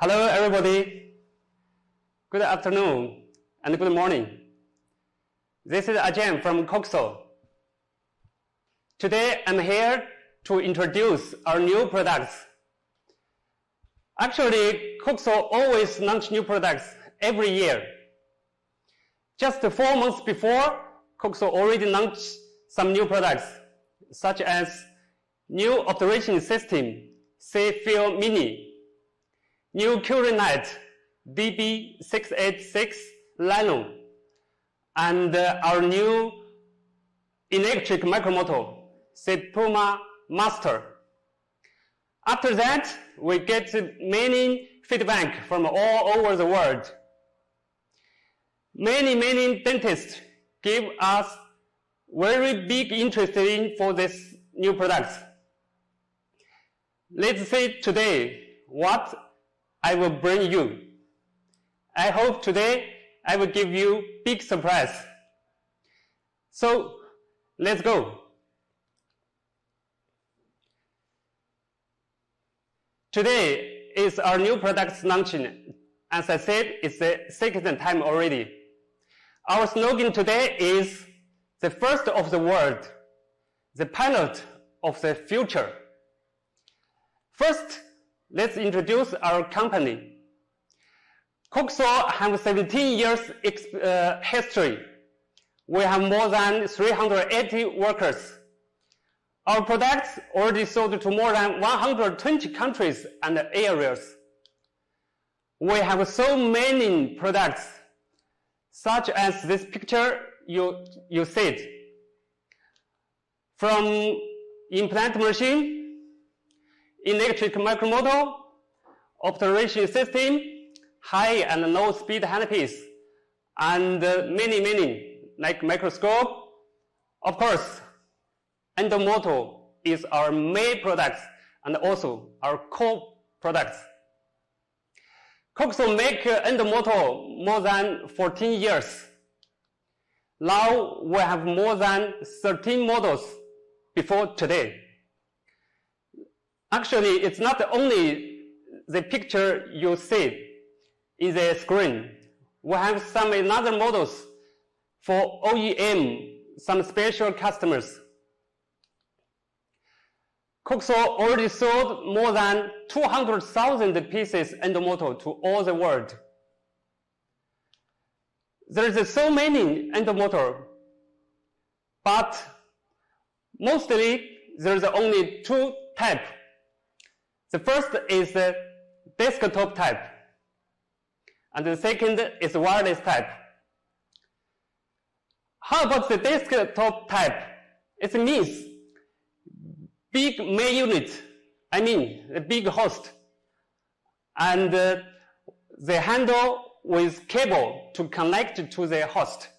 Hello everybody, good afternoon and good morning. This is Ajahn from COXO. Today I'm here to introduce our new products. Actually, COXO always launch new products every year. Just 4 months before, COXO already launched some new products, such as new observation system, C-Field Mini, new Curie Light DB686 Nano, and our new electric micromotor, Puma Master. After that, we get many feedback from all over the world. Many dentists give us very big interest in for these new products. Let's see today what I will bring you. I hope today I will give you big surprise. So let's go. Today is our new products launching. As I said, it's the second time already. Our slogan today is the first of the world, the pilot of the future. First, let's introduce our company. COXO has 17 years history. We have more than 380 workers. Our products already sold to more than 120 countries and areas. We have so many products, such as this picture you see. From implant machine, electric micromotor, observation system, high and low speed handpiece, and many like microscope. Of course, Endo Motor is our main products and also our core products. COXO make Endo Motor more than 14 years. Now we have more than 13 models before today. Actually, it's not only the picture you see in the screen. We have some other models for OEM, some special customers. COXO already sold more than 200,000 pieces Endo Motor to all the world. There is so many Endo Motor, but mostly there is only two types. The first is the desktop type, and the second is wireless type. How about the desktop type? It means big main unit, a big host, and the handle with cable to connect to the host.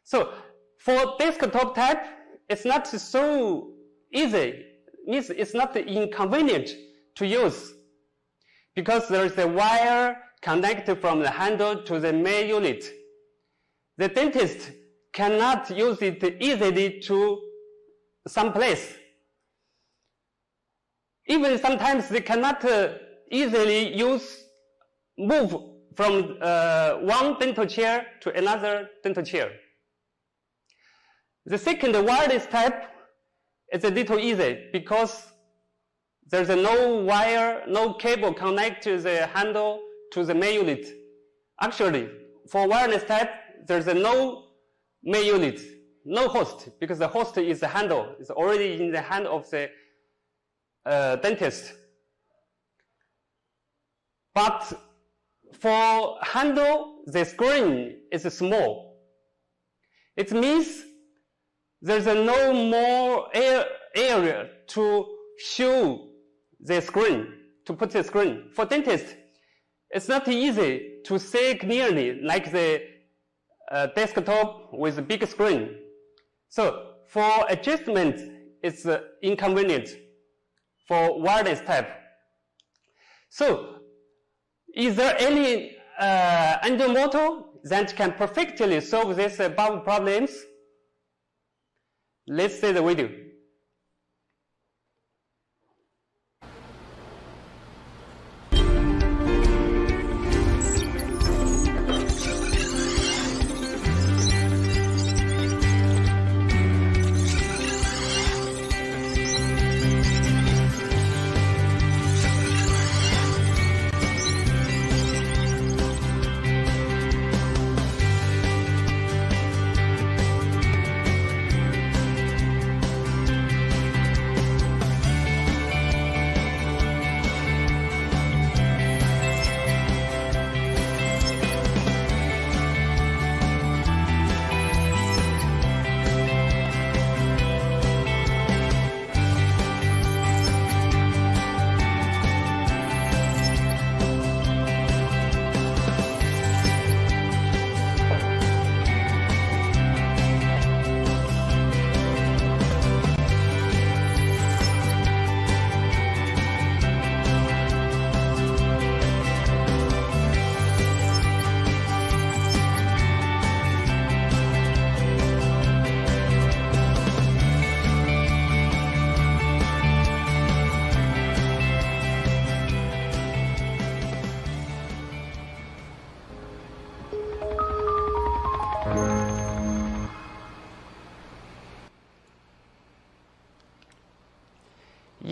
So for desktop type, it's not so easy. Means it's not inconvenient to use because there is a wire connected from the handle to the main unit. The dentist cannot use it easily to some place. Even sometimes they cannot easily move from one dental chair to another dental chair. The second wireless type is a little easy because there's no wire, no cable connect to the handle to the main unit. Actually, for wireless type, there's no main unit, no host, because the host is the handle. It's already in the hand of the dentist. But for handle, the screen is small. It means there's no more area to show the screen, to put the screen. For dentists, it's not easy to see clearly like the desktop with a big screen. So for adjustment, it's inconvenient for wireless type. So is there any Endo Motor that can perfectly solve these above problems? Let's see the video.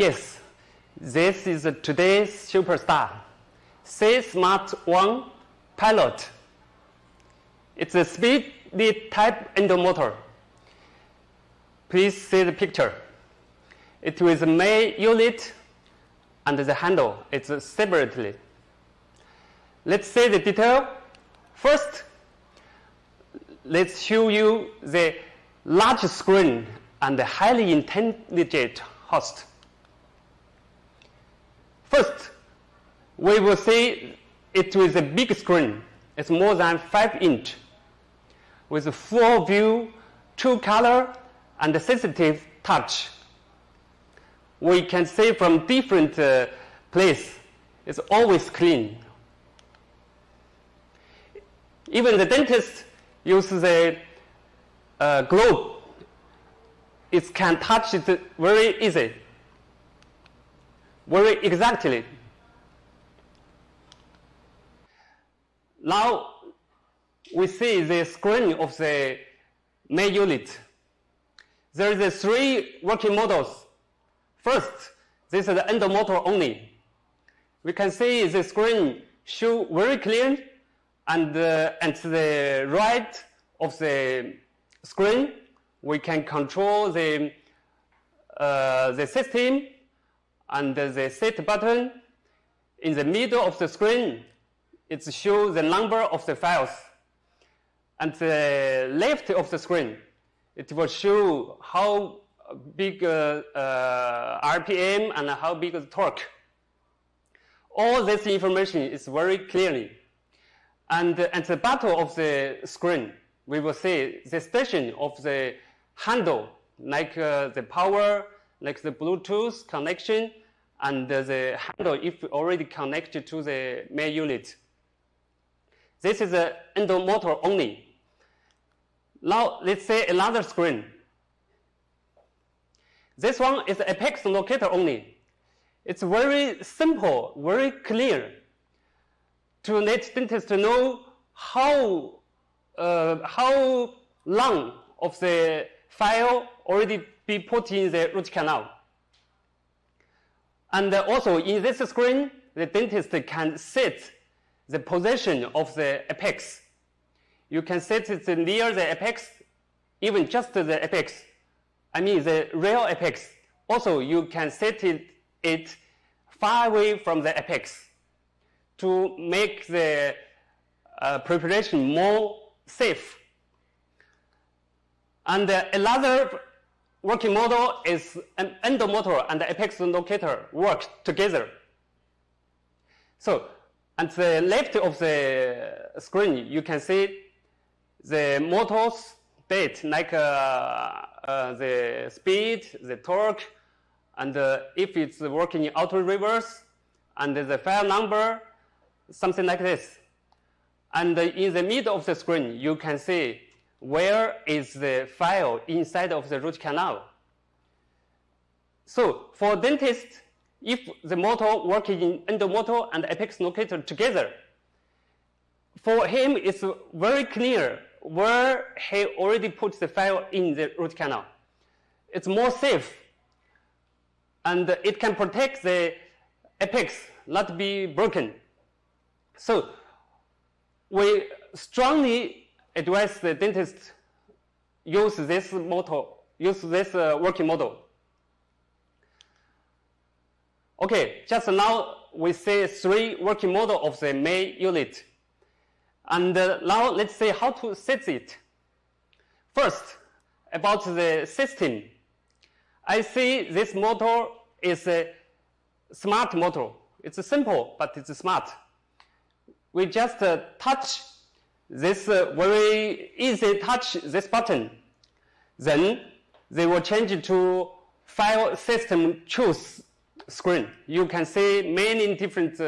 Yes, this is today's superstar. C Smart 1 Pilot. It's a speedy type Endo Motor. Please see the picture. It with the main unit and the handle. It's separately. Let's see the detail. First, let's show you the large screen and the highly intelligent host. First, we will see it with a big screen. It's more than 5 inch with a full view, true color, and sensitive touch. We can see from different places. It's always clean. Even the dentist uses a globe. It can touch it very easy, very exactly. Now we see the screen of the main unit. There is 3 working models. First, this is the Endo Motor only. We can see the screen show very clear, and at the right of the screen, we can control the system and the set button. In the middle of the screen, it shows the number of the files. At the left of the screen, it will show how big RPM and how big the torque. All this information is very clearly. And at the bottom of the screen, we will see the station of the handle, like the power, like the Bluetooth connection, and the handle if already connected to the main unit. This is the Endo Motor only. Now let's say another screen. This one is apex locator only. It's very simple, very clear to let dentists know how long of the file already be put in the root canal. And also in this screen, the dentist can set the position of the apex. You can set it near the apex, even just the apex. I mean the real apex. Also, you can set it far away from the apex to make the preparation more safe. And another working model is an Endo Motor and the apex locator work together. So, at the left of the screen, you can see the motor's data, like the speed, the torque, and if it's working in auto reverse, and the file number, something like this. And in the middle of the screen, you can see where is the file inside of the root canal. So for dentist, if the motor working in Endo Motor and apex locator together, for him it's very clear where he already put the file in the root canal. It's more safe, and it can protect the apex not be broken. So we strongly advise the dentist use this working model. Okay, just now we see 3 working model of the main unit. And now let's see how to set it. First, about the system. I see this motor is a smart motor. It's simple, but it's smart. We just touch this very easy touch this button. Then they will change it to file system choose screen. You can see many different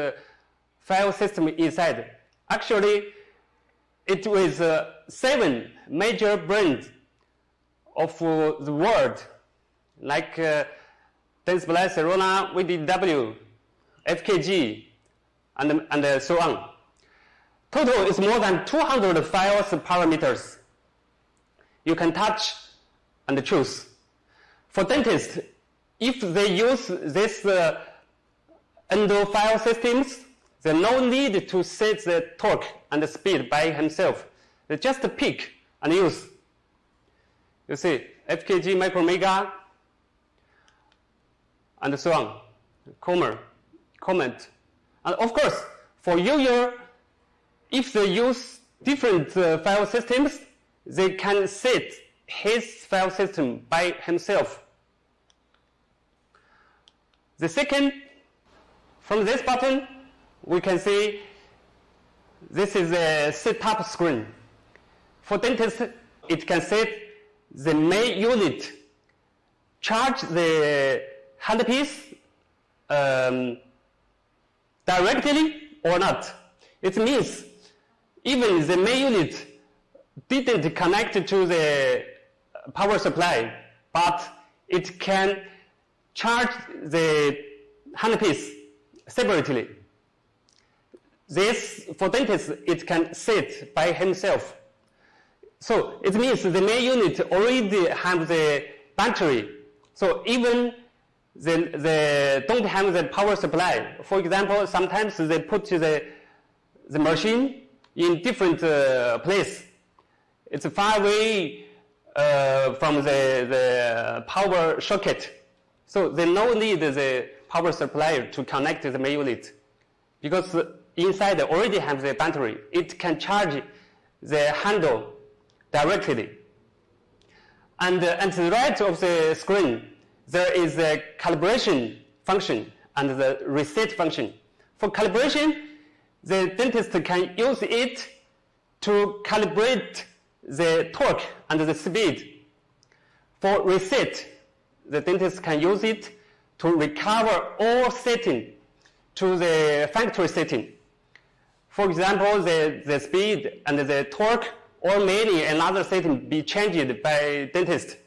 file systems inside. Actually, it was 7 major brands of the world, like Dentsply, Sirona, VDW, FKG, and so on. Total is more than 200 files parameters. You can touch and choose. For dentists, if they use this Endo file systems, there's no need to set the torque and the speed by himself. They just pick and use. You see, FKG, micromega, and so on. Comment. And of course, for user, if they use different file systems, they can set his file system by himself. The second, from this button, we can see this is a setup screen. For dentist, it can set the main unit, charge the handpiece directly or not. It means even the main unit didn't connect to the power supply, but it can charge the handpiece separately. This, for dentist, it can set by himself. So it means the main unit already have the battery. So even they don't have the power supply. For example, sometimes they put the machine in different place. It's far away from the power socket. So they no need the power supply to connect the main unit, because inside they already have the battery. It can charge the handle directly. And at the right of the screen, there is a calibration function and the reset function. For calibration, the dentist can use it to calibrate the torque and the speed. For reset, the dentist can use it to recover all setting to the factory setting. For example, the speed and the torque or maybe another setting be changed by dentist.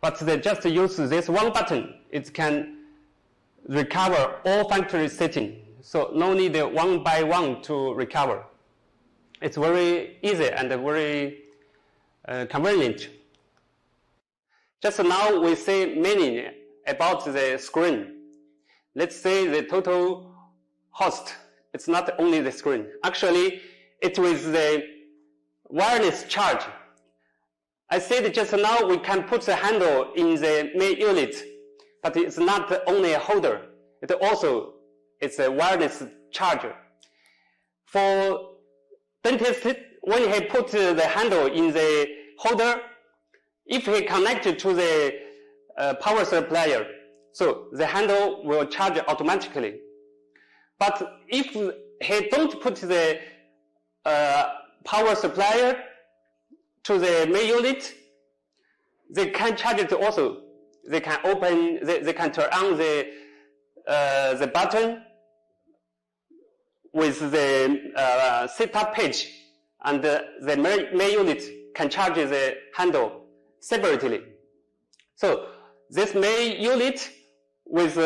But they just use this one button. It can recover all factory setting. So no need one by one to recover. It's very easy and very convenient. Just now we say many about the screen. Let's say the total host. It's not only the screen. Actually, it is the wireless charge. I said just now we can put the handle in the main unit, but it's not only a holder. It's a wireless charger. For dentist, when he put the handle in the holder, if he connected to the power supplier, so the handle will charge automatically. But if he don't put the power supplier to the main unit, they can charge it also. They can open, they can turn on the button with the setup page, and the main unit can charge the handle separately. So this main unit with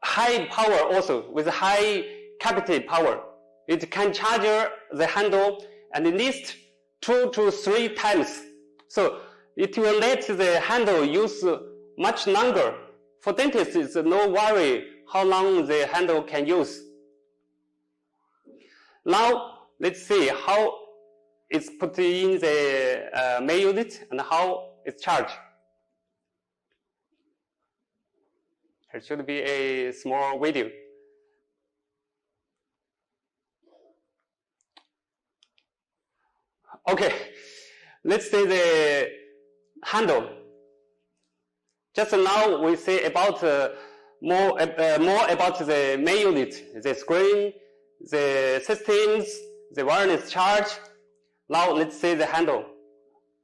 high power also, with high capacity power, it can charge the handle at least 2 to 3 times. So it will let the handle use much longer. For dentists, it's no worry how long the handle can use. Now, let's see how it's put in the main unit and how it's charged. There should be a small video. Okay, let's say the handle. Just now we say about more about the main unit, the screen, the systems, the wireless charge. Now let's say the handle.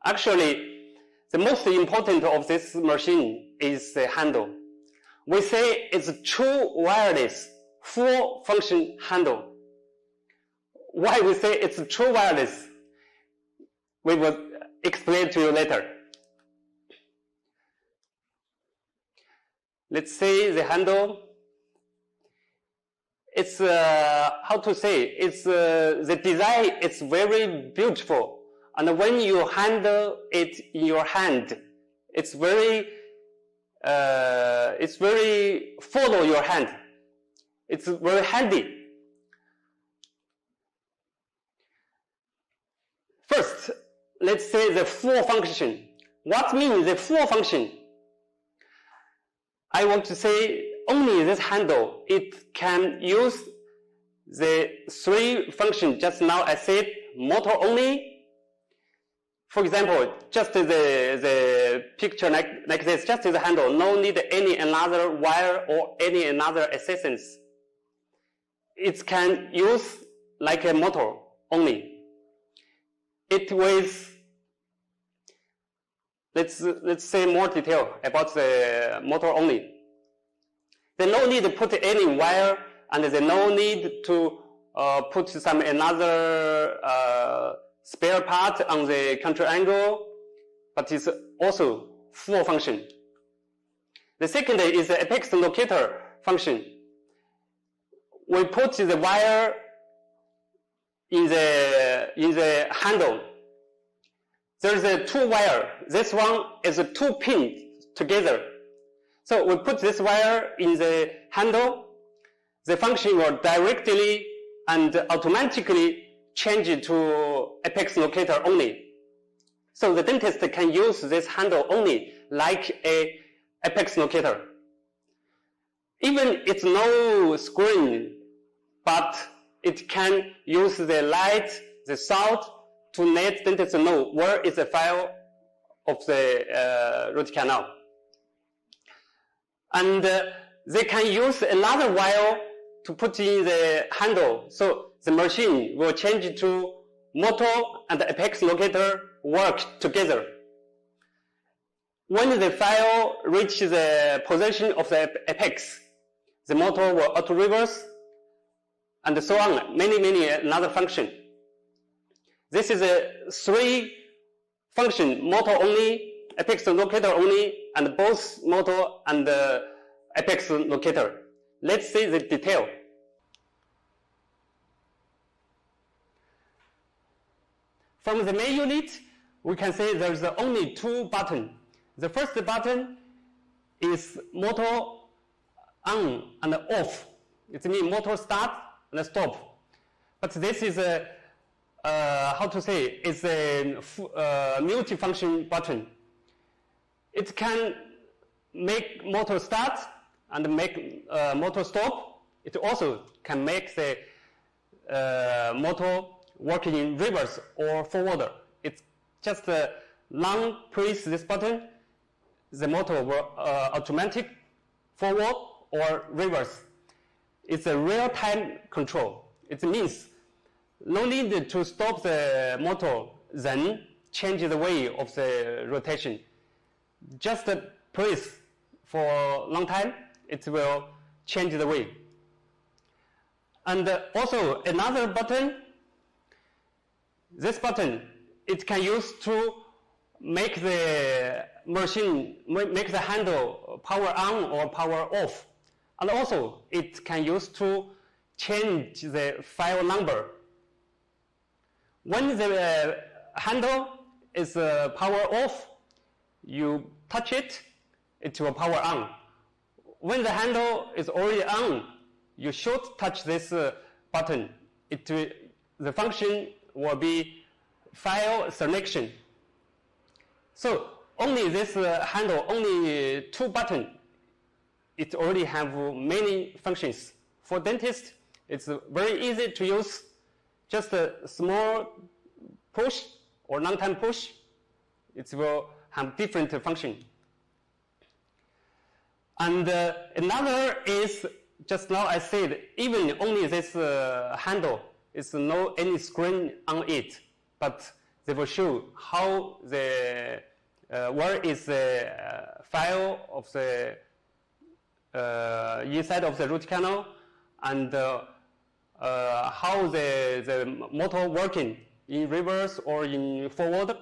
Actually, the most important of this machine is the handle. We say it's a true wireless, full function handle. Why we say it's a true wireless? We will explain to you later. Let's say the handle. It's how to say? It's the design. It's very beautiful, and when you handle it in your hand, it's very it's very follow your hand. It's very handy. First, let's say the full function. What means the full function? I want to say only this handle, it can use the three functions just now I said, motor only. For example, just the picture like this, just the handle, no need any another wire or any another assistance. It can use like a motor only. It weighs, let's say more detail about the motor only. There's no need to put any wire, and there's no need to put some another spare part on the control angle, but it's also full function. The second is the apex locator function. We put the wire in the handle. There's a two wire. This one is a two pin together. So we put this wire in the handle. The function will directly and automatically change it to apex locator only. So the dentist can use this handle only like a apex locator. Even it's no screen, but it can use the light, the sound to let dentists know where is the file of the root canal. And they can use another wire to put in the handle. So the machine will change it to motor and the apex locator work together. When the file reaches the position of the apex, the motor will auto-reverse, and so on, many another function. This is a three function, motor only, apex locator only, and both motor and apex locator. Let's see the detail. From the main unit, we can say there's only two buttons. The first button is motor on and off. It means motor start and stop. But this is a, how to say, it's a multi-function button. It can make motor start and make motor stop. It also can make the motor working in reverse or forward. It's just long press this button, the motor will automatic forward or reverse. It's a real-time control. It means no need to stop the motor, then change the way of the rotation. Just press for a long time, it will change the way. And also another button, this button, it can use to make the machine, make the handle power on or power off. And also it can use to change the file number. When the handle is power off, you touch it, it will power on. When the handle is already on, you should touch this button. The function will be file selection. So only this handle, only two buttons, it already have many functions. For dentists, it's very easy to use. Just a small push or long-time push, it will have different function. And another is, just now I said, even only this handle, is no any screen on it, but they will show how the where is the file of the inside of the root canal, and how the motor working in reverse or in forward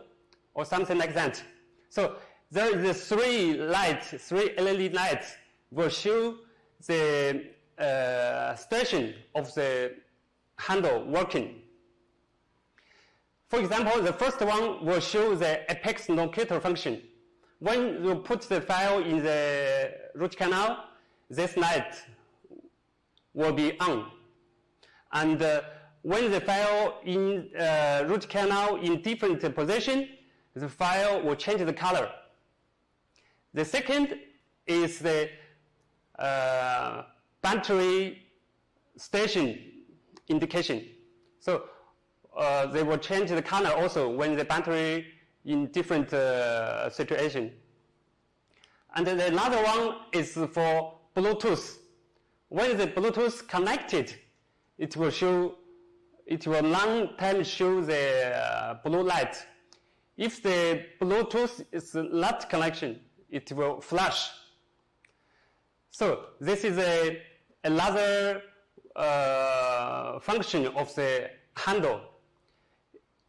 or something like that. So there is three LED lights will show the station of the handle working. For example, the first one will show the apex locator function. when you put the file in the root canal, this light will be on. And when the file in root canal in different position, the file will change the color. The second is the battery station indication. So they will change the color also when the battery in different situation. And then another one is for Bluetooth. When the Bluetooth connected, it will long time show the blue light. If the Bluetooth is not connection, it will flash. So this is another function of the handle.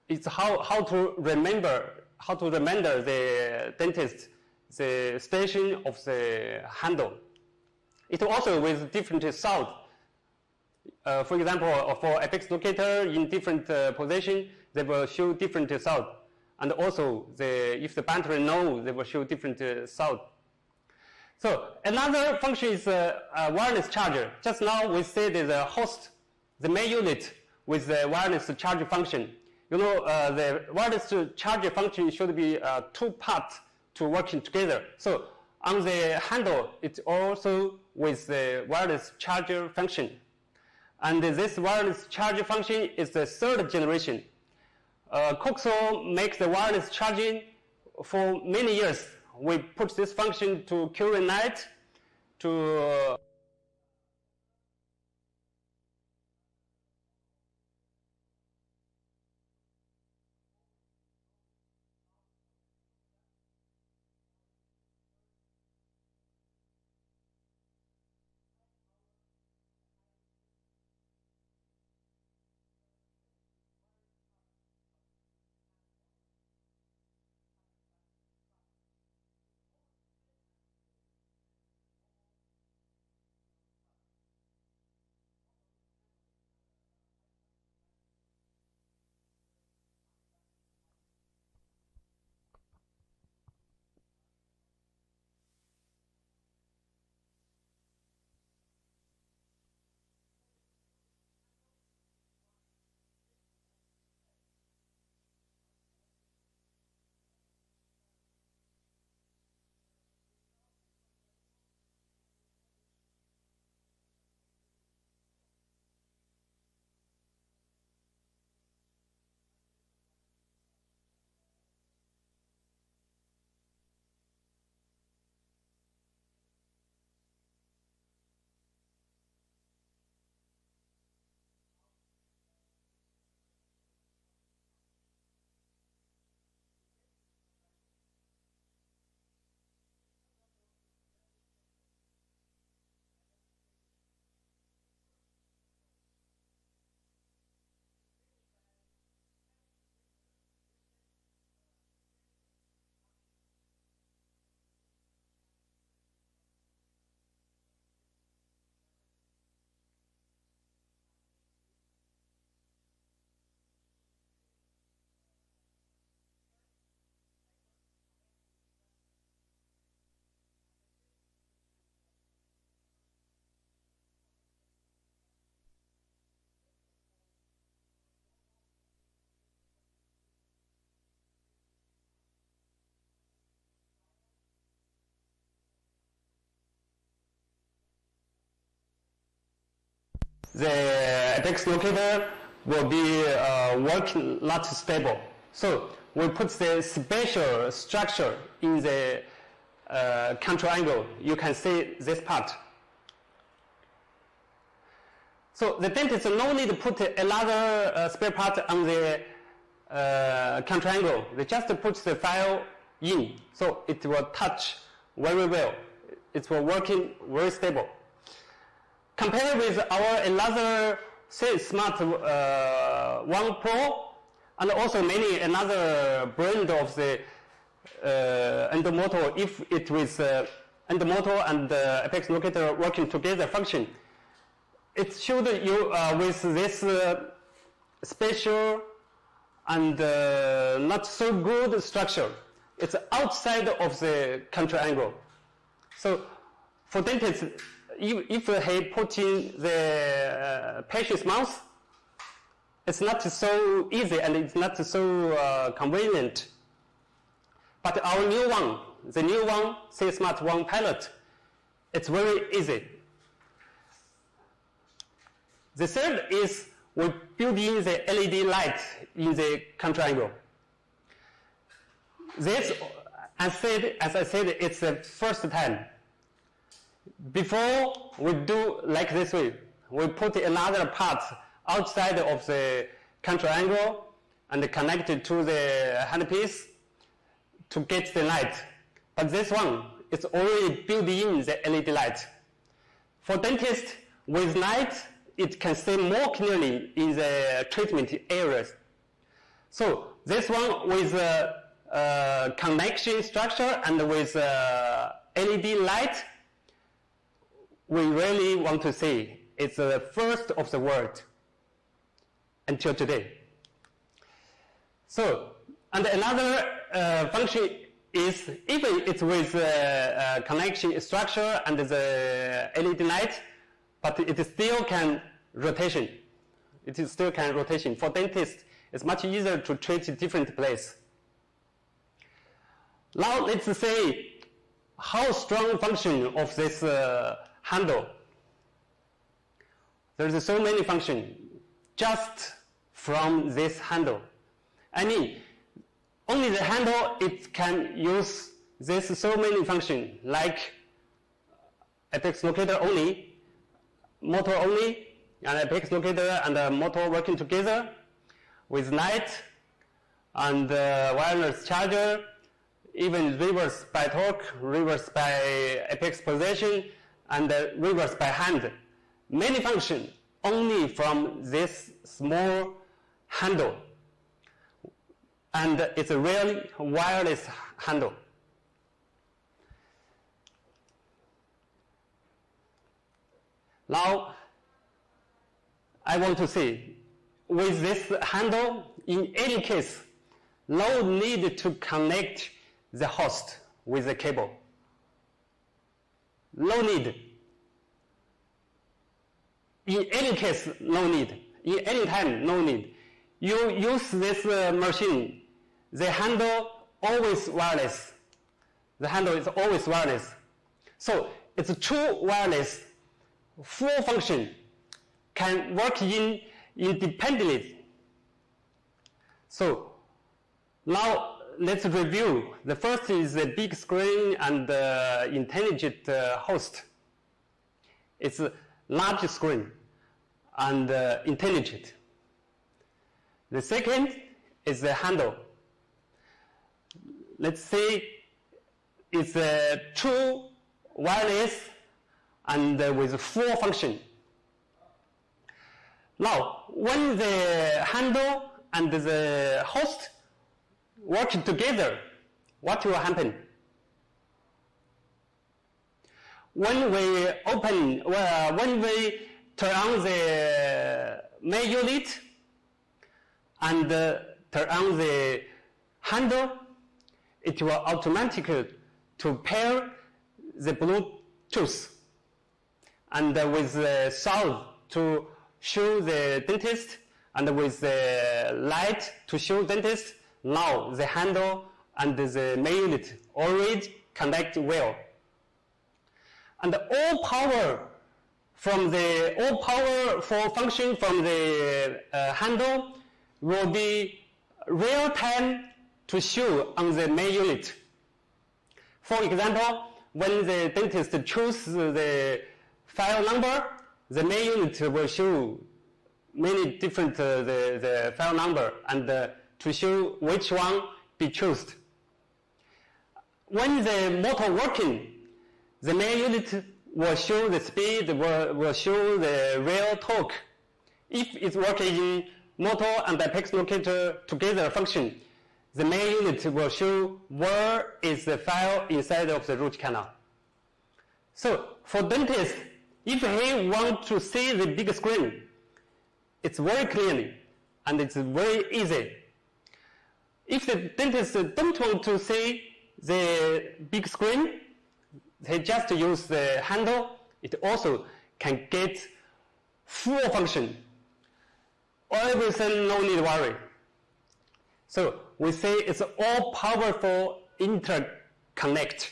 It's how to remember the dentist the station of the handle. It also with different sound. For example, for apex locator in different position, they will show different sound. And also, if the battery knows, they will show different sound. So another function is wireless charger. Just now we said the host, the main unit with the wireless charge function. You know, the wireless charge function should be two parts to working together. So on the handle, it's also with the wireless charger function. And this wireless charger function is the third generation. COXO makes the wireless charging for many years. We put this function to current night to the apex locator will be working not stable. So we put the special structure in the control angle. You can see this part. So the dentist no need to put another spare part on the control angle. They just put the file in, so it will touch very well. It will working very stable. Compared with our another smart One Pro, and also many another brand of the Endo Motor, if it with Endo Motor and apex locator working together function, it should you with this special and not so good structure. It's outside of the control angle. So for dentists, if he put in the patient's mouth, it's not so easy and it's not so convenient. But our new one, the new one, C-Smart 1 Pilot, it's very easy. The third is we build in the LED light in the control angle. This, as I said, it's the first time. Before we do like this way, we put another part outside of the control angle and connect it to the handpiece to get the light. But this one, it's already built in the LED light. For dentists, with light, it can see more clearly in the treatment areas. So this one with connection structure and with LED light, we really want to see it's the first of the world until today. So, and another function is, even it's with connection structure and the LED light, but it still can rotation. It still can rotation. For dentists, it's much easier to treat different places. Now let's say how strong function of this handle. There's so many functions just from this handle. I mean, only the handle, it can use this so many functions like apex locator only, motor only, and apex locator and motor working together with light and wireless charger, even reverse by torque, reverse by apex position, and reverse by hand. Many functions only from this small handle. And it's a really wireless handle. Now, I want to say, with this handle, in any case, no need to connect the host with the cable. No need. In any case, no need. In any time, no need. You use this machine, the handle always wireless. The handle is always wireless. So it's a true wireless, full function, can work independently. So now let's review. The first is the big screen and intelligent host. It's a large screen and intelligent. The second is the handle. Let's say it's a true wireless and with full function. Now, when the handle and the host work together, what will happen? When we when we turn on the main unit and turn on the handle, it will automatically to pair the Bluetooth and with the sound to show the dentist and with the light to show dentist. Now the handle and the main unit already connect well. And all power for function from the handle will be real time to show on the main unit. For example, when the dentist chooses the file number, the main unit will show many different the file number and to show which one be chosen. When the motor working, the main unit will show the speed, will show the real torque. If it's working in motor and apex locator together function, the main unit will show where is the file inside of the root canal. So for dentist, if he wants to see the big screen, it's very clearly and it's very easy. If the dentist don't want to see the big screen, they just use the handle. It also can get full function. Everything no need worry. So we say it's all powerful interconnect.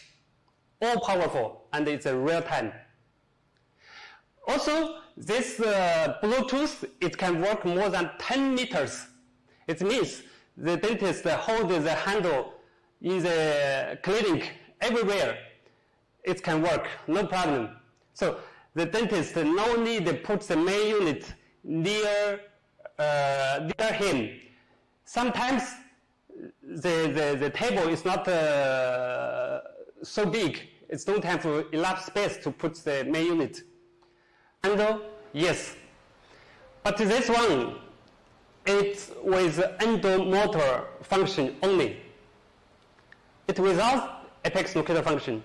All powerful, and it's a real time. Also, this Bluetooth, it can work more than 10 meters. It means the dentist holds the handle in the clinic everywhere. It can work, no problem. So the dentist no need to put the main unit near him. Sometimes the table is not so big. It don't have enough space to put the main unit. Handle, yes. But this one, it's with Endo Motor function only. It's without apex locator function.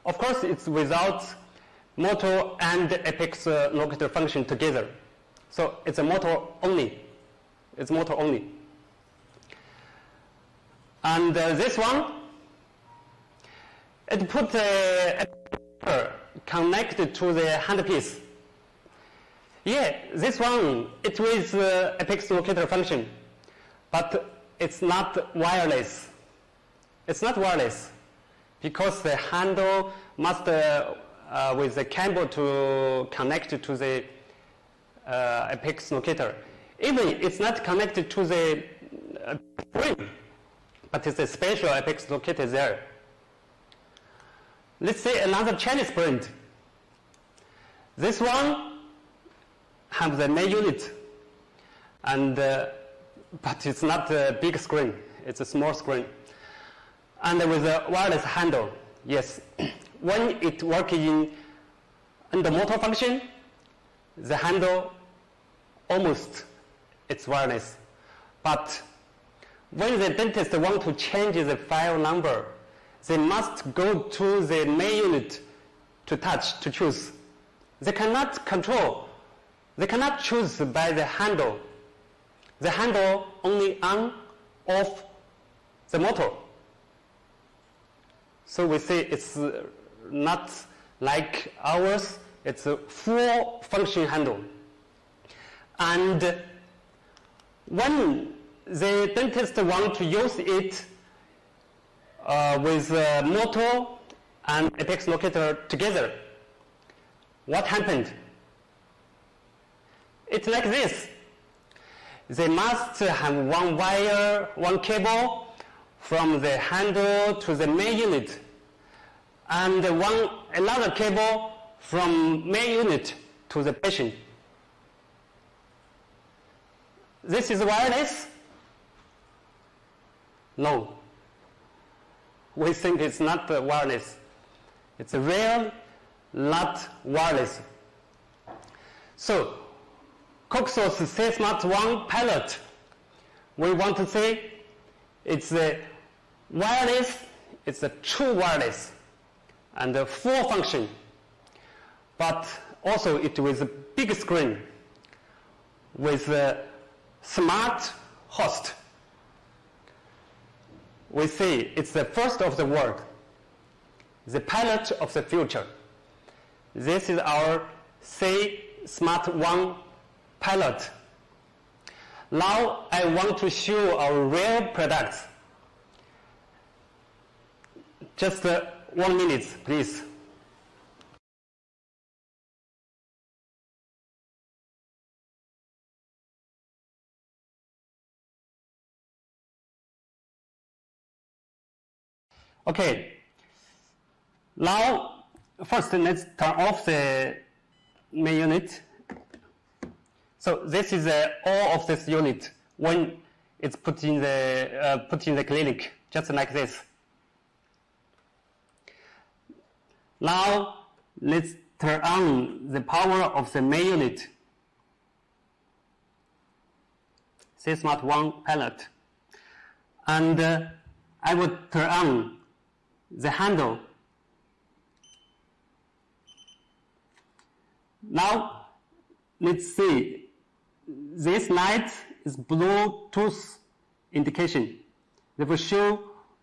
Of course, it's without motor and apex locator function together. So it's a motor only. It's motor only. And this one, it put a connected to the handpiece. Yeah, this one, it with apex locator function, but it's not wireless. It's not wireless because the handle must with the cable to connect to the apex locator. Even it's not connected to the spring, but it's a special apex locator there. Let's say another Chinese brand. This one have the main unit, and but it's not a big screen. It's a small screen, and with a wireless handle. Yes, when it works in Endo Motor function, the handle almost it's wireless, but when the dentist want to change the file number, they must go to the main unit to touch, to choose. They cannot control. They cannot choose by the handle. The handle only on, off the motor. So we say it's not like ours. It's a full function handle. And when the dentist want to use it with motor and apex locator together, what happened? It's like this. They must have one wire, one cable from the handle to the main unit, and another cable from main unit to the patient. This is wireless? No. We think it's not wireless. It's real, not wireless. So, COXO's C-Smart 1 pilot, we want to say it's a wireless, it's a true wireless, and a full function, but also it with a big screen, with a smart host. We say it's the first of the world, the pilot of the future. This is our C-Smart 1 pilot. Now I want to show our real products. Just 1 minute, please. Okay. Now, first let's turn off the main unit. So this is all of this unit when it's put in the clinic, just like this. Now let's turn on the power of the main unit. C-Smart 1 pilot, and I will turn on the handle. Now let's see. This light is Bluetooth indication. They will show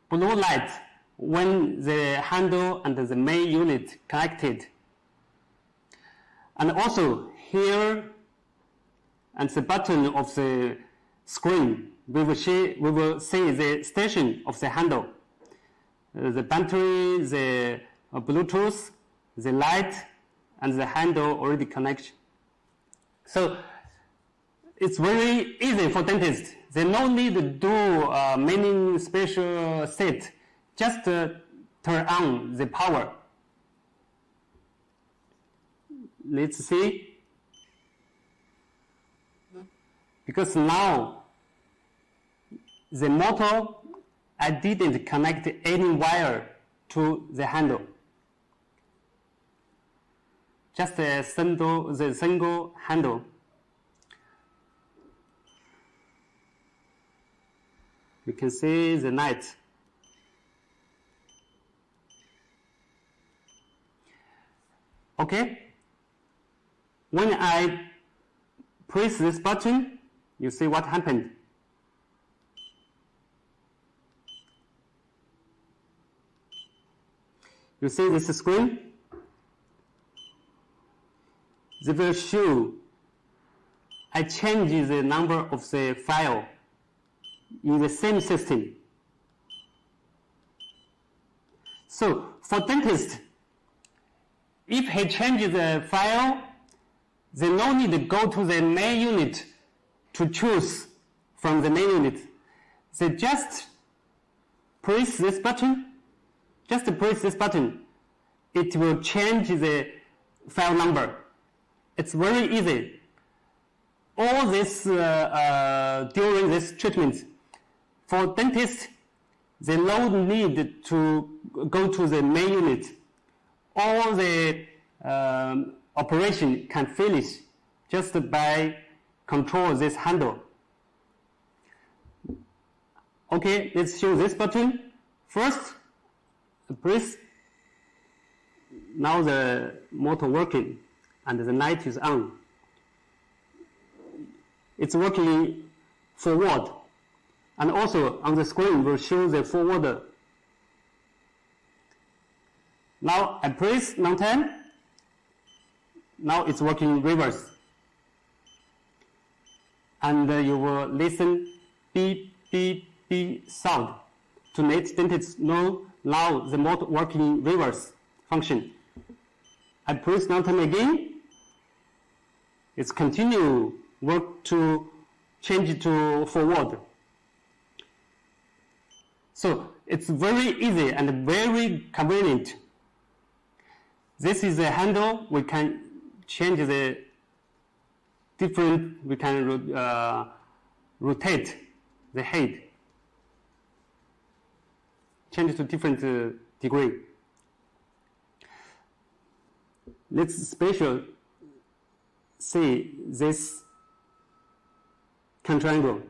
blue light when the handle and the main unit connected. And also here at the bottom of the screen, we will see the station of the handle, the battery, the Bluetooth, the light, and the handle already connected. So it's very easy for dentists. They no need to do many special set, just turn on the power. Let's see. Because now the motor, I didn't connect any wire to the handle. Just the single handle. You can see the light. Okay. When I press this button, you see what happened. You see this screen? They will show I change the number of the file in the same system. So for dentist, if he changes the file, they no need to go to the main unit to choose from the main unit. They just press this button. Just press this button. It will change the file number. It's very easy. All this during this treatment, for dentists, they no need to go to the main unit. All the operation can finish just by control this handle. Okay, let's show this button. First, press. Now the motor working and the light is on. It's working forward. And also on the screen will show the forward. Now I press long time. Now it's working reverse. And you will listen beep, beep, beep sound to let dentists know now the motor working reverse function. I press long time again. It's continue work to change it to forward. So it's very easy and very convenient. This is the handle. We can change the different, we can rotate the head. Change it to different degree. Let's special see this triangle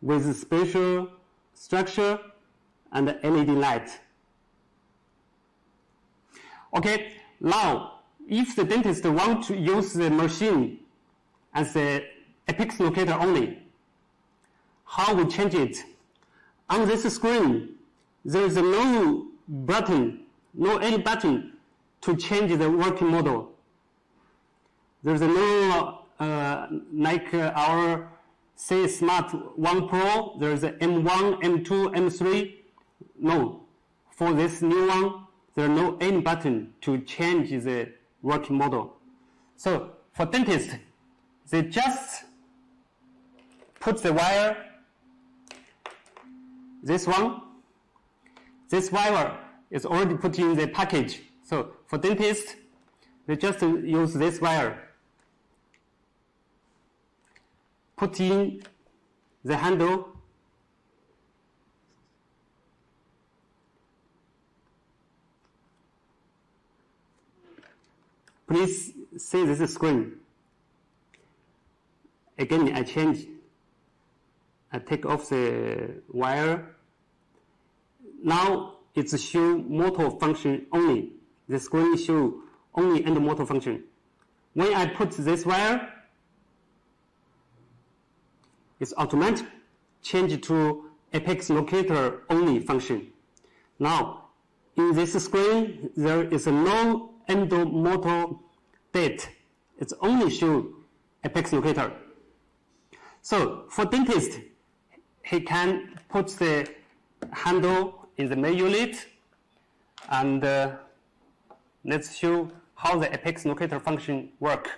with special structure and LED light. Okay, now if the dentist want to use the machine as the apex locator only, how we change it? On this screen, there is no button, no any button to change the working model. There's no like our say Smart 1 Pro, there's a M1, M2, M3. No, for this new one, there are no any button to change the working model. So for dentists, they just put the wire, this one, this wire is already put in the package. So for dentists, they just use this wire. Put in the handle. Please see this screen. Again, I change. I take off the wire. Now it's show motor function only. The screen show only Endo Motor function. When I put this wire, it's automatic change to apex locator only function. Now, in this screen, there is no Endo Motor date. It's only show apex locator. So for dentist, he can put the handle in the main unit, and let's show how the apex locator function work.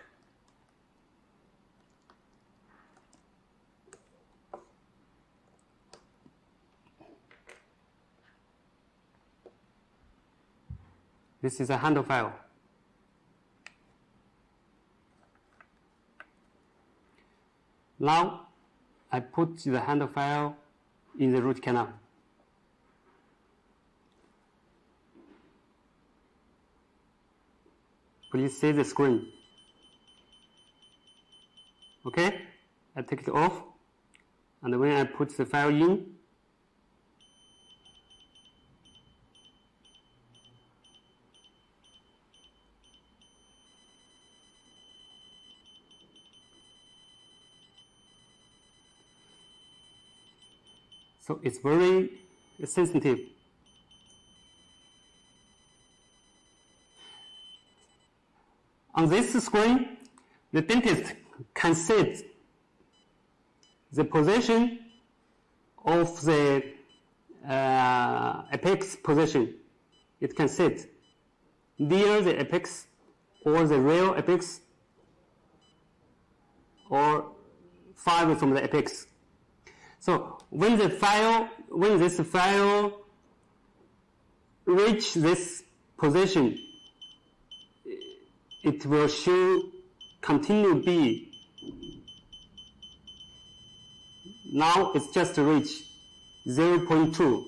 This is a handle file. Now, I put the handle file in the root canal. Please see the screen. Okay, I take it off, and when I put the file in, so it's very sensitive. On this screen, the dentist can set the position of the apex position. It can set near the apex or the real apex or far from the apex. So when this file reach this position, it will show continue B. Now it's just reached 0.2.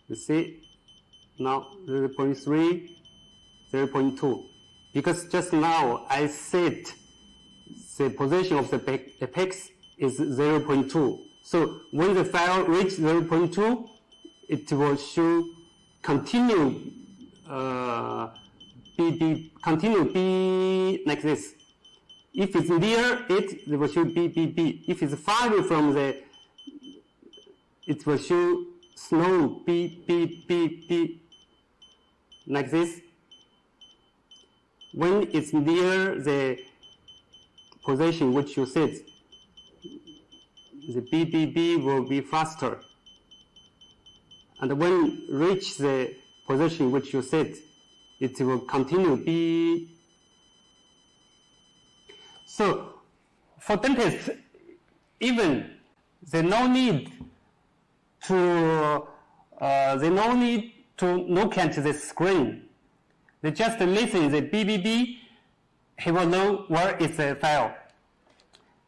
You see, now 0.3, 0.2. Because just now I set the position of the apex is 0.2. So when the file reaches 0.2, it will show continue continue B like this. If it's near it, it will show B. If it's far away from it will show slow B like this. When it's near the position which you set, the B will be faster. And when reach the position which you set, it will continue B. So for dentists, even they no need to look at the screen. They just listen the B. He will know where is the file.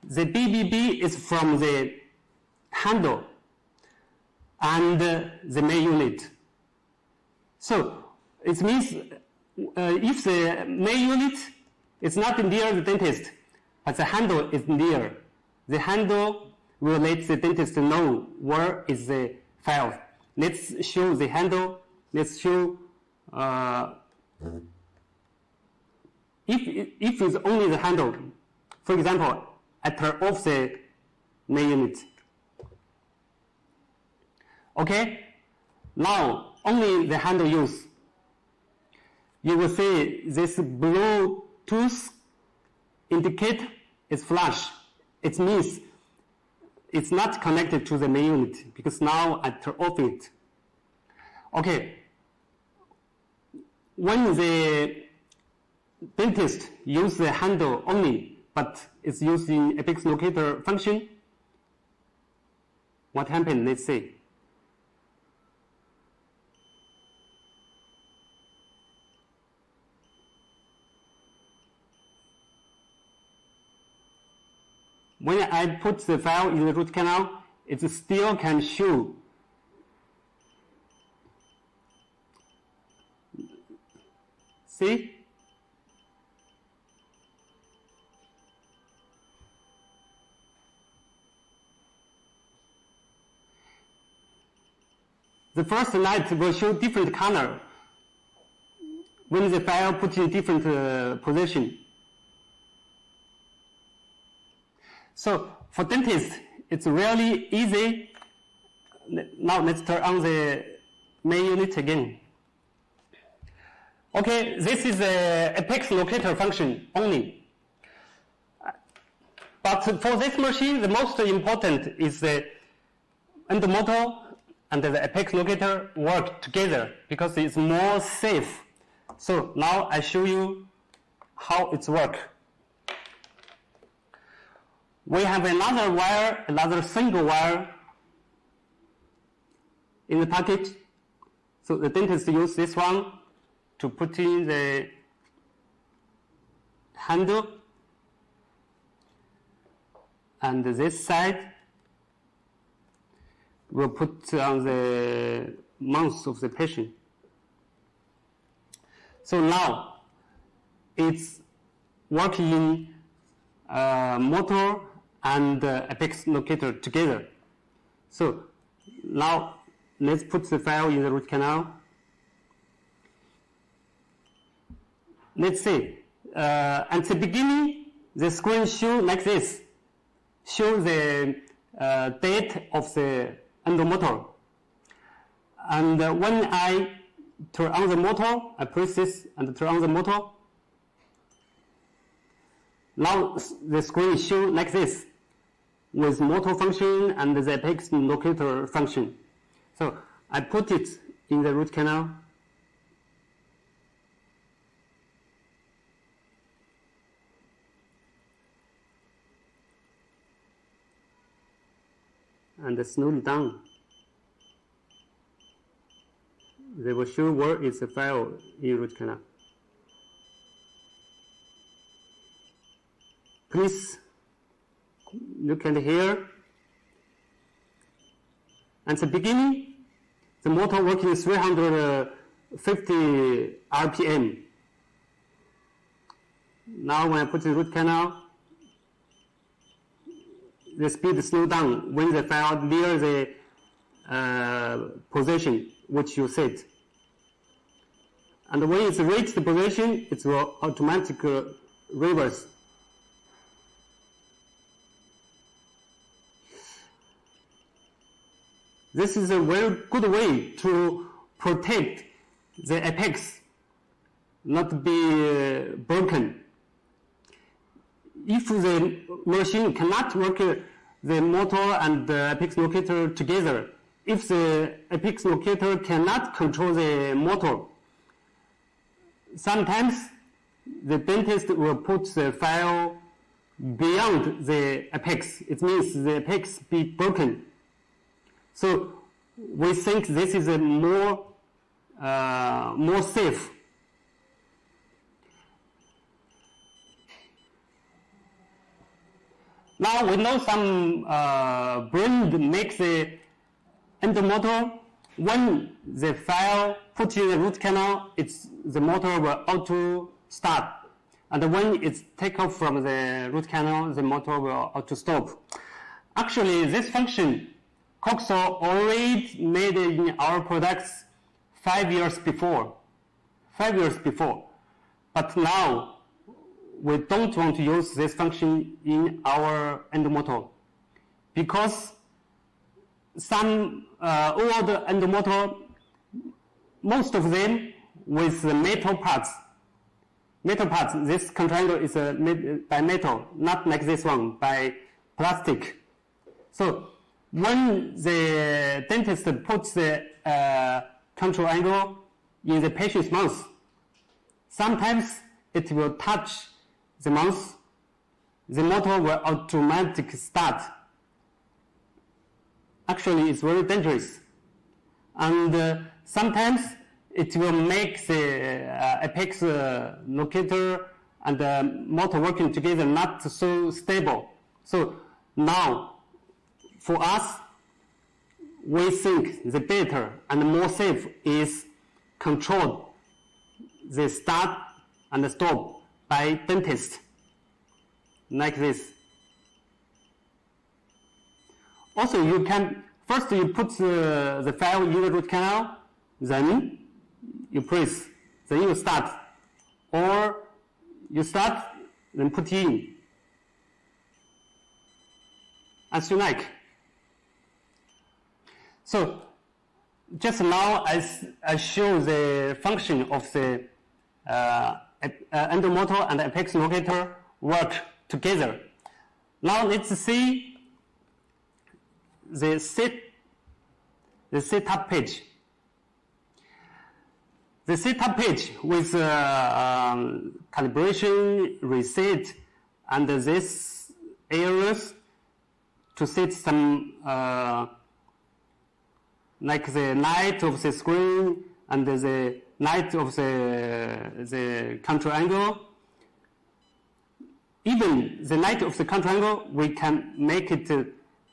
The B is from the handle and the main unit. So it means if the main unit is not near the dentist, but the handle is near, the handle will let the dentist know where is the file. Let's show the handle. Let's show if it's only the handle. For example, I turn off the main unit. Okay, now only the handle use. You will see this Bluetooth indicate is flash. It means it's not connected to the main unit because now I turn off it. Okay, when the dentist use the handle only, but it's using apex locator function, what happened? Let's see. When I put the file in the root canal, it still can show. See? The first light will show different color when the file put in different position. So for dentists, it's really easy. Now let's turn on the main unit again. Okay, this is the apex locator function only. But for this machine, the most important is the Endo Motor and the apex locator work together because it's more safe. So now I show you how it's work. We have another wire, another single wire in the package. So the dentist use this one to put in the handle, and this side will put on the mouth of the patient. So now it's working motor and apex locator together. So now let's put the file in the root canal. Let's see. At the beginning, the screen show like this. Show the date of the Endo Motor. And when I turn on the motor, I press this and turn on the motor. Now the screen show like this, with motor function and the apex locator function. So I put it in the root canal. And slow it down. They will show where is the file in root canal. Please look at here. At the beginning, the motor working 350 RPM. Now when I put the root canal, the speed slow down when the file near the position which you set. And when it's reached the position, it will automatically reverse. This is a very good way to protect the apex not be broken. If the machine cannot work the motor and the apex locator together, if the apex locator cannot control the motor, sometimes the dentist will put the file beyond the apex. It means the apex be broken. So we think this is a more safe. Now we know some brand makes the Endo Motor. When the file put in the root canal, the motor will auto start, and when it's take off from the root canal, the motor will auto stop. Actually, this function COXO already made in our products 5 years before. 5 years before, but now we don't want to use this function in our Endo Motor because some old Endo Motor, most of them with the metal parts. Metal parts, this controller is by metal, not like this one, by plastic. So when the dentist puts the control angle in the patient's mouth, sometimes it will touch the mouth, the motor will automatically start. Actually, it's very dangerous. And sometimes it will make the apex locator and the motor working together not so stable. So now, for us, we think the better and more safe is control the start and stop by dentist, like this. Also, you can, first you put the file in the root canal, then you press, then you start. Or you start, then put in. As you like. So just now I show the function of the Endo Motor and apex locator work together. Now let's see the setup page. The setup page with calibration, reset, and these areas to set some like the light of the screen and the light of the control angle. Even the light of the control angle, we can make it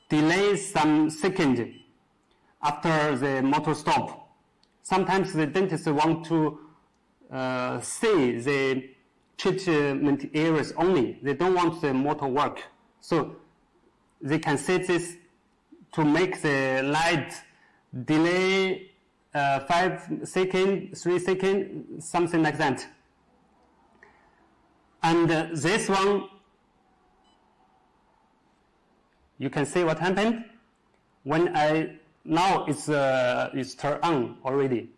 delay some second after the motor stop. Sometimes the dentist want to see the treatment areas only. They don't want the motor work. So they can set this to make the light delay 5 seconds, 3 seconds, something like that. And this one, you can see what happened when now it's turned on already.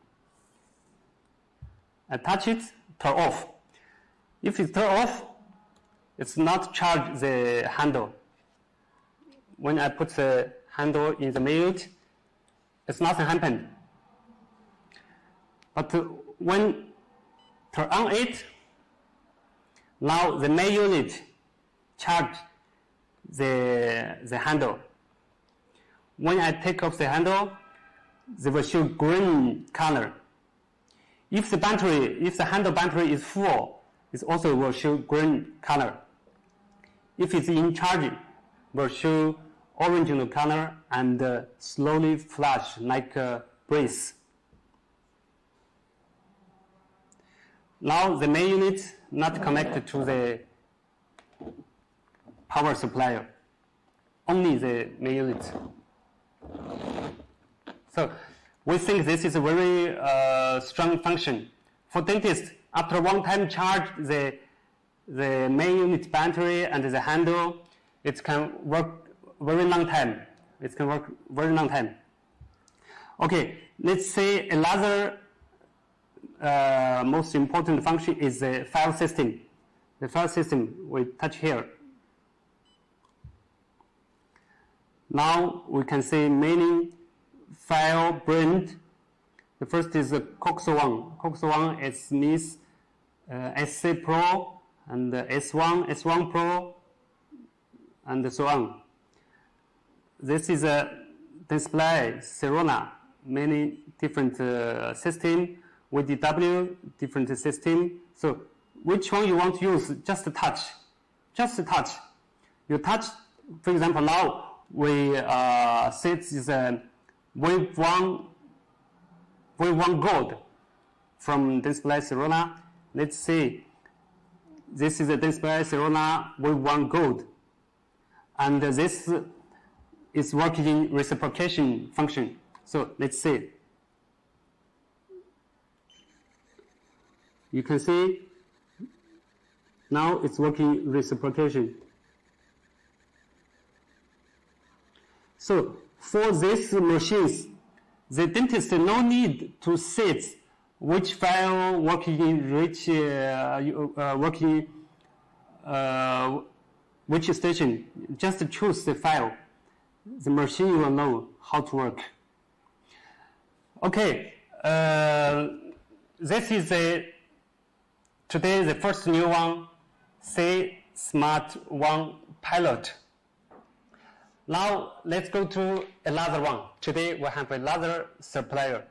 I touch it, turn off. If it's turned off, it's not charge the handle. When I put the handle in the mute, it's nothing happened. But when turn on it, now the main unit charge the handle. When I take off the handle, they will show green color. If the handle battery is full, it also will show green color. If it's in charge, will show orange color and slowly flash like a breeze. Now the main unit not connected to the power supplier, only the main unit. So we think this is a very strong function. For dentists, after one time charge the main unit battery and the handle, it can work very long time. It can work very long time. Okay, let's say another most important function is the file system. The file system we touch here. Now we can see many file brand. The first is the COXO one. COXO one is means SC Pro and S1, S1 Pro, and so on. This is a display Sirona, many different system. WDW, different system. So which one you want to use? Just touch. Just touch. You touch, for example, now we set this wave one gold from display Sirona. Let's see. This is a display Sirona wave one gold. And this is working in reciprocation function. So let's see. You can see now it's working reciprocation. So for these machines, the dentist no need to set which file working in which station. Just choose the file. The machine will know how to work. Okay, this is today the first new one, C Smart One Pilot. Now let's go to another one. Today we have another supplier.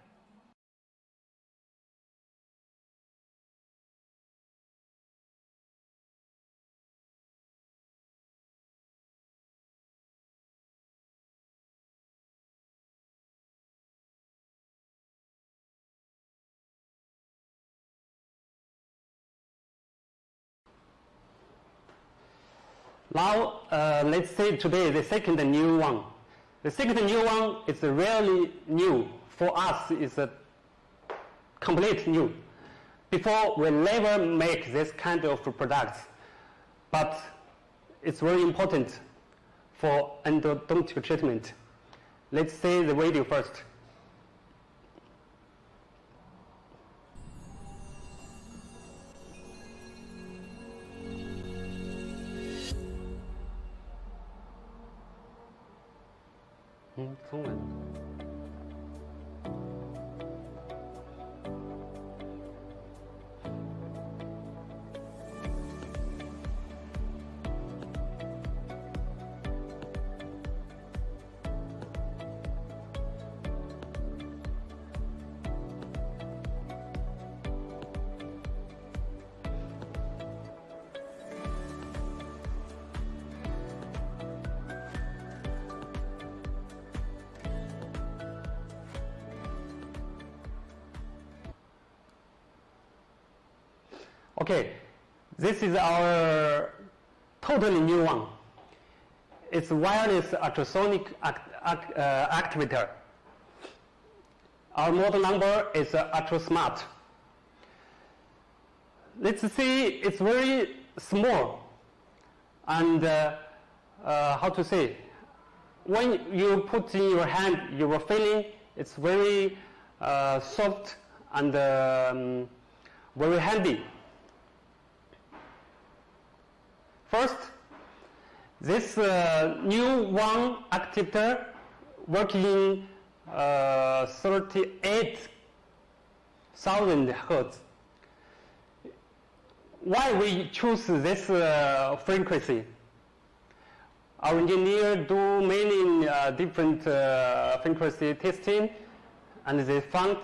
Now, let's say today the second new one. The second new one is really new. For us, it's a complete new. Before, we never make this kind of products, but it's very important for endodontic treatment. Let's see the video first. Okay, this is our totally new one. It's wireless ultrasonic activator. Our model number is UltraSmart. Let's see, it's very small, and how to say, when you put in your hand, you will feel it's very soft and very handy. First, this new one activator working 38,000 Hertz. Why we choose this frequency? Our engineer do many different frequency testing, and they found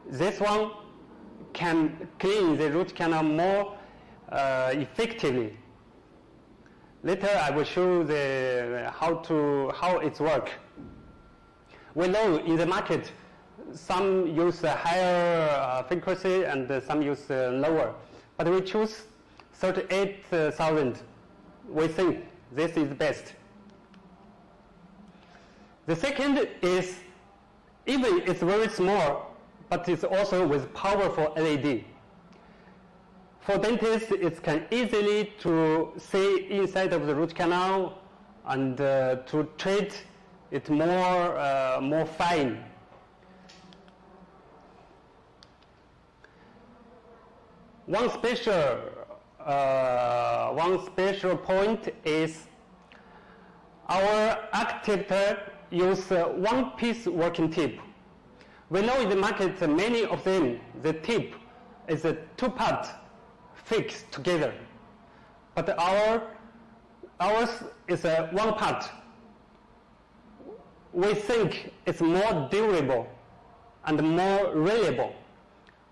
this one can clean the root canal more effectively. Later, I will show how it works. We know in the market, some use a higher frequency and some use lower. But we choose 38,000. We think this is best. The second is, even it's very small, but it's also with powerful LED. For dentists, it can easily to see inside of the root canal and to treat it more fine. One special point is our activator use one-piece working tip. We know in the market many of them, the tip is a two-part fixed together, but ours is a one part. We think it's more durable and more reliable,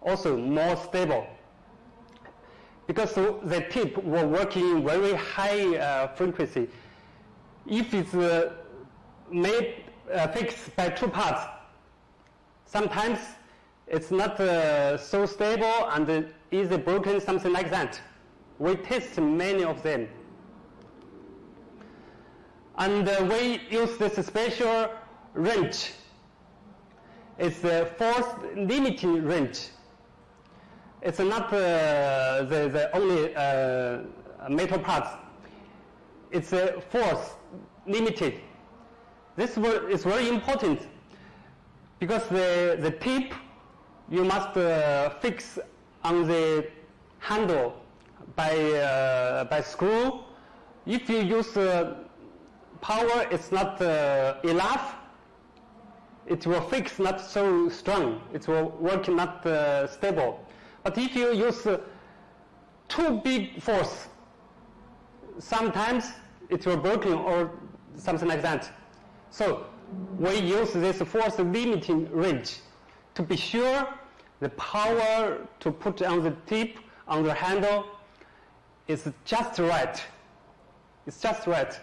also more stable, because the tip will work in very high frequency. If it's made fixed by two parts, sometimes it's not so stable and easily broken, something like that. We test many of them. And we use this special wrench. It's a force limiting wrench. It's not the only metal parts. It's a force limited. This is very important because the tip you must fix on the handle by screw. If you use power, it's not enough. It will fix not so strong. It will work not stable. But if you use too big force, sometimes it will broken or something like that. So we use this force limiting wrench to be sure the power to put on the tip, on the handle, is just right. It's just right.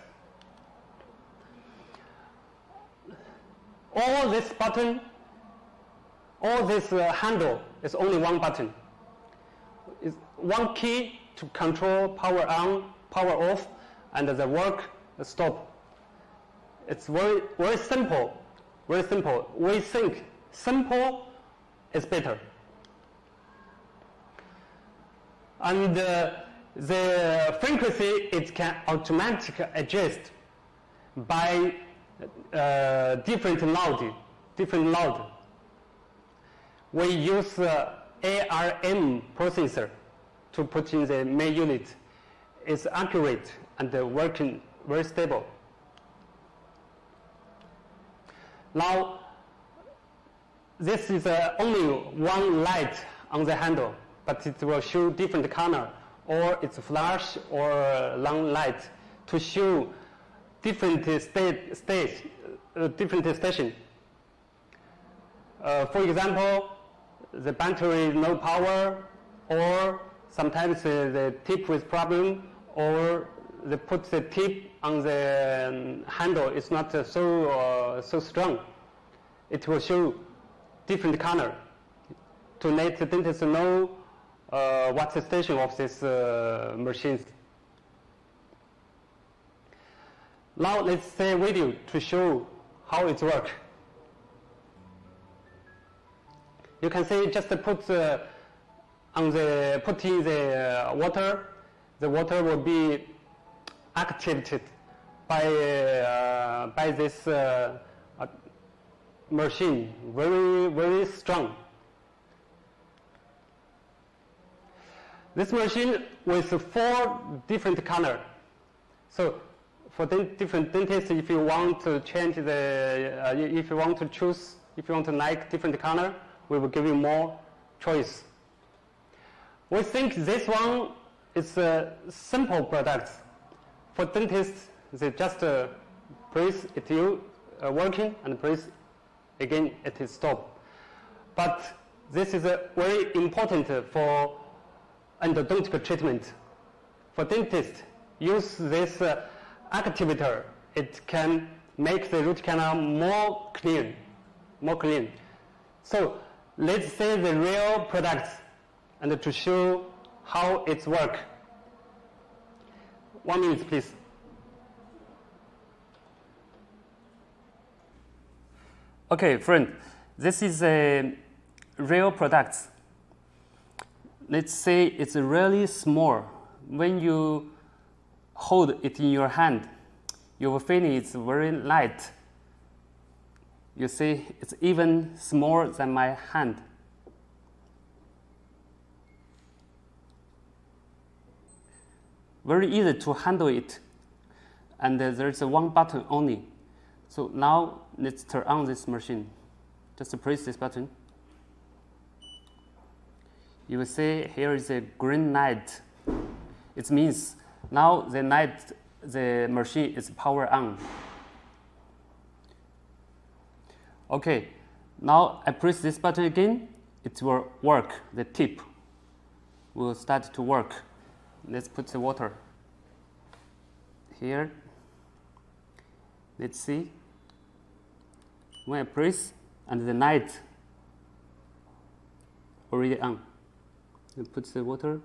All this button, all this handle is only one button. It's one key to control power on, power off, and the work stop. It's very, very simple. Very simple. We think simple is better. And the frequency, it can automatically adjust by different load. We use ARM processor to put in the main unit. It's accurate and working very stable. Now, this is only one light on the handle, but it will show different color, or it's flash or long light to show different different station. For example, the battery no power, or sometimes the tip with problem, or they put the tip on the handle is not so strong. It will show different color to let the dentist know what's the station of this machines. Now let's see a video to show how it works. You can see just put in the water. The water will be activated by this machine, very strong. This machine with 4 different colors. So for different dentists, if you want to change if you want to choose, if you want to like different color, we will give you more choice. We think this one is a simple product. For dentists, they just press it working and press again it is stop. But this is very important for endodontic treatment. For dentists, use this activator. It can make the root canal more clean. So let's see the real products and to show how it works. 1 minute, please. Okay, friend, this is a real product. Let's say it's really small. When you hold it in your hand, you will feel it's very light. You see, it's even smaller than my hand. Very easy to handle it. And there's one button only. So now let's turn on this machine. Just press this button. You will see here is a green light. It means now the machine is power on. Okay, now I press this button again, it will work. The tip will start to work. Let's put the water here. Let's see. When I press, and the light already on. And put the water.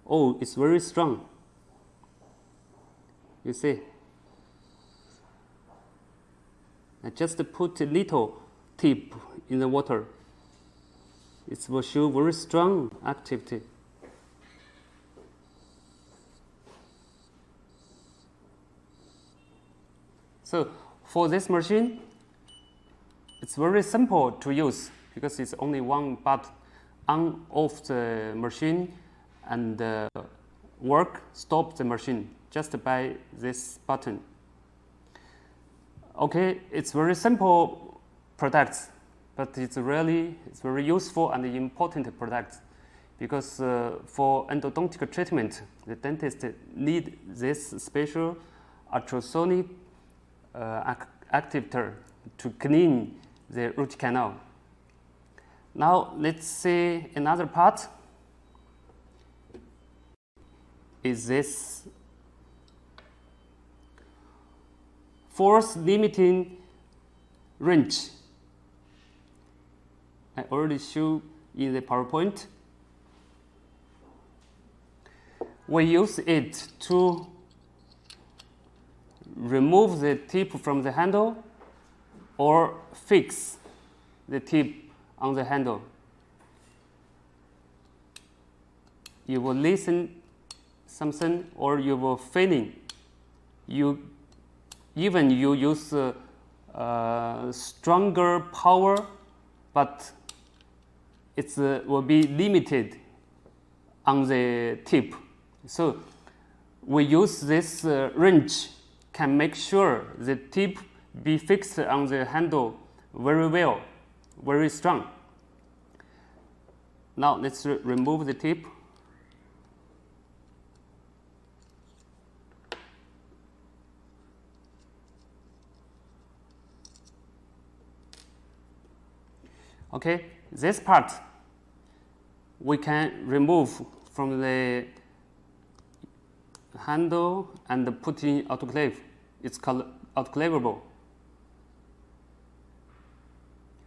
Oh, it's very strong. You see. I just put a little tip in the water. It will show very strong activity. So for this machine, it's very simple to use because it's only one button on off the machine and stop the machine just by this button. Okay, it's very simple products, but it's very useful and important products because for endodontic treatment, the dentist need this special ultrasonic activator to clean the root canal. Now let's see another part. Is this force limiting wrench. I already showed in the PowerPoint. We use it to remove the tip from the handle or fix the tip on the handle. You will listen something or you will feeling. You even you use stronger power, but it will be limited on the tip. So we use this wrench can make sure the tip be fixed on the handle very well, very strong. Now let's remove the tip. Okay, this part we can remove from the handle and put in autoclave. It's called autoclavable.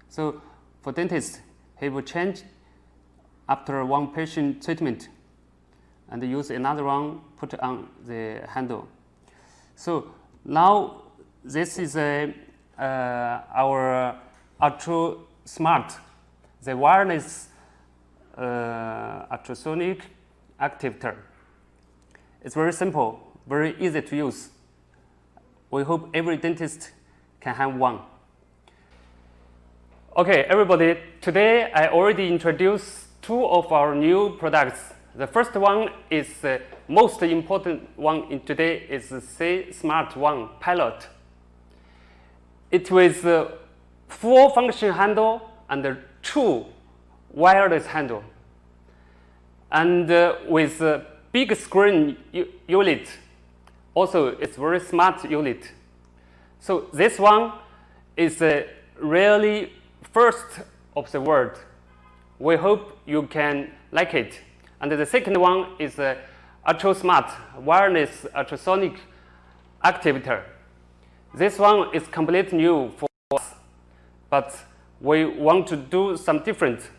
So for dentist, he will change after one patient treatment and use another one put on the handle. So now this is our Ultra Smart, the wireless ultrasonic activator. It's very simple, very easy to use. We hope every dentist can have one. Okay, everybody, today I already introduced two of our new products. The first one is the most important one in today is the C Smart One Pilot. It with full function handle and a true wireless handle, and with a big screen unit. Also, it's very smart unit. So this one is really first of the world. We hope you can like it. And the second one is Ultra Smart Wireless Ultrasonic Activator. This one is completely new for us, but we want to do some different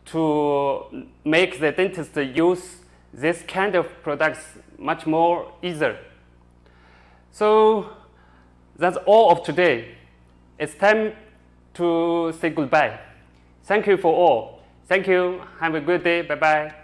to make the dentist use this kind of products much more easier. So that's all of today. It's time to say goodbye. Thank you for all. Thank you. Have a good day. Bye-bye.